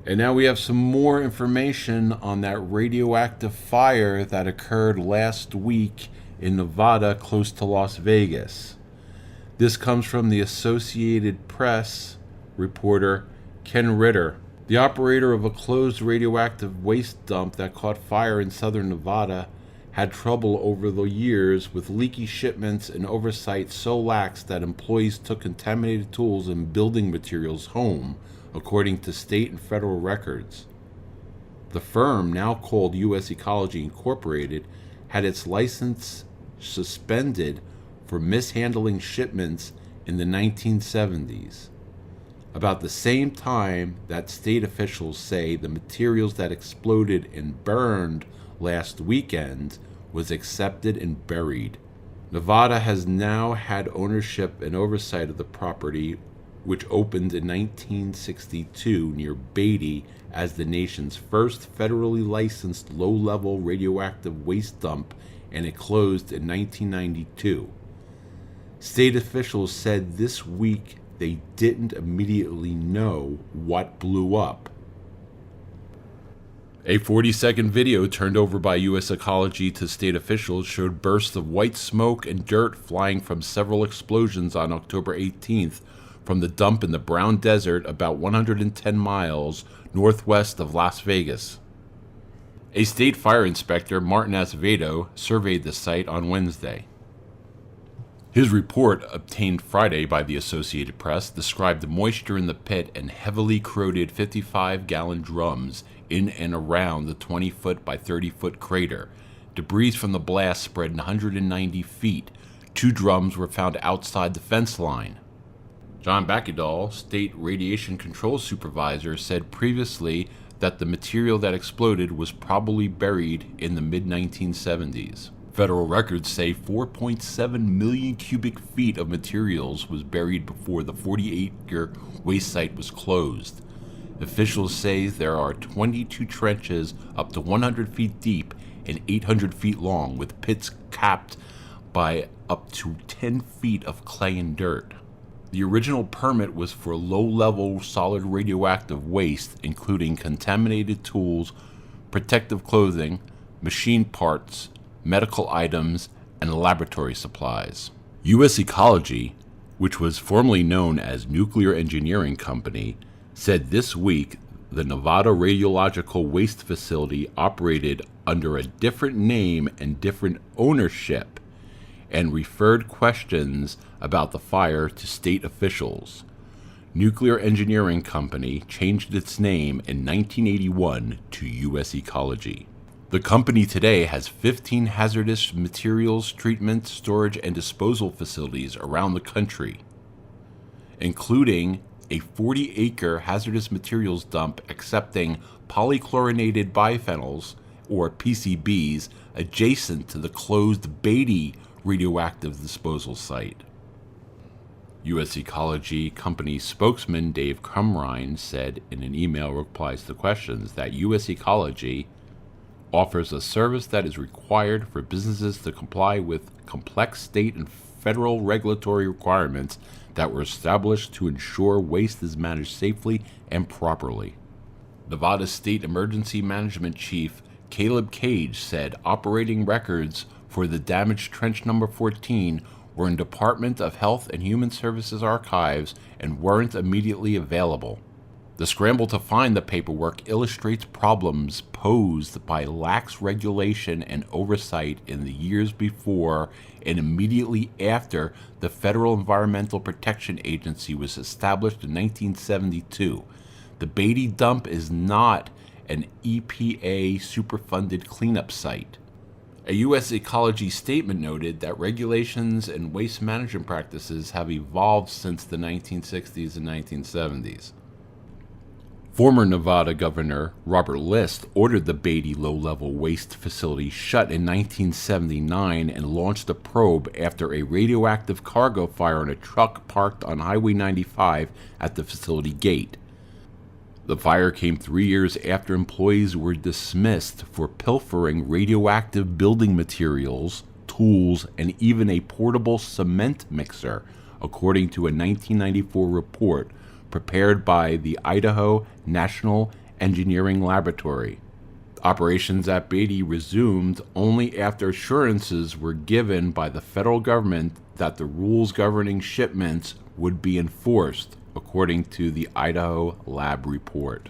And now we have some more information on that radioactive fire that occurred last week in Nevada close to Las Vegas. This comes from the Associated Press reporter Ken Ritter. The operator of a closed radioactive waste dump that caught fire in southern Nevada had trouble over the years with leaky shipments and oversight so lax that employees took contaminated tools and building materials home, according to state and federal records. The firm, now called US Ecology Incorporated, had its license suspended for mishandling shipments in the 1970s. About the same time that state officials say the materials that exploded and burned last weekend was accepted and buried. Nevada has now had ownership and oversight of the property, which opened in 1962 near Beatty as the nation's first federally licensed low-level radioactive waste dump, and it closed in 1992. State officials said this week they didn't immediately know what blew up. A 40-second video turned over by US Ecology to state officials showed bursts of white smoke and dirt flying from several explosions on October 18th from the dump in the Brown Desert about 110 miles northwest of Las Vegas. A state fire inspector, Martin Azevedo, surveyed the site on Wednesday. His report, obtained Friday by the Associated Press, described the moisture in the pit and heavily corroded 55-gallon drums in and around the 20-foot by 30-foot crater. Debris from the blast spread 190 feet. 2 drums were found outside the fence line. John Bakkedahl, state radiation control supervisor, said previously that the material that exploded was probably buried in the mid-1970s. Federal records say 4.7 million cubic feet of materials was buried before the 48-acre waste site was closed. Officials say there are 22 trenches up to 100 feet deep and 800 feet long, with pits capped by up to 10 feet of clay and dirt. The original permit was for low-level solid radioactive waste, including contaminated tools, protective clothing, machine parts, medical items, and laboratory supplies. US Ecology, which was formerly known as Nuclear Engineering Company, said this week the Nevada Radiological Waste Facility operated under a different name and different ownership, and referred questions about the fire to state officials. Nuclear Engineering Company changed its name in 1981 to US Ecology. The company today has 15 hazardous materials treatment, storage, and disposal facilities around the country, including a 40-acre hazardous materials dump accepting polychlorinated biphenyls, or PCBs, adjacent to the closed Beatty radioactive disposal site. US Ecology Company spokesman Dave Crumrine said in an email replies to questions that US Ecology offers a service that is required for businesses to comply with complex state and federal regulatory requirements that were established to ensure waste is managed safely and properly. Nevada State Emergency Management Chief Caleb Cage said operating records for the damaged trench number 14 were in Department of Health and Human Services archives and weren't immediately available. The scramble to find the paperwork illustrates problems posed by lax regulation and oversight in the years before and immediately after the Federal Environmental Protection Agency was established in 1972. The Beatty dump is not an EPA superfunded cleanup site. A U.S. Ecology statement noted that regulations and waste management practices have evolved since the 1960s and 1970s. Former Nevada Governor Robert List ordered the Beatty low-level waste facility shut in 1979 and launched a probe after a radioactive cargo fire on a truck parked on Highway 95 at the facility gate. The fire came 3 years after employees were dismissed for pilfering radioactive building materials, tools, and even a portable cement mixer, according to a 1994 report prepared by the Idaho National engineering laboratory. Operations at Beatty resumed only after assurances were given by the federal government that the rules governing shipments would be enforced, according to the Idaho lab report.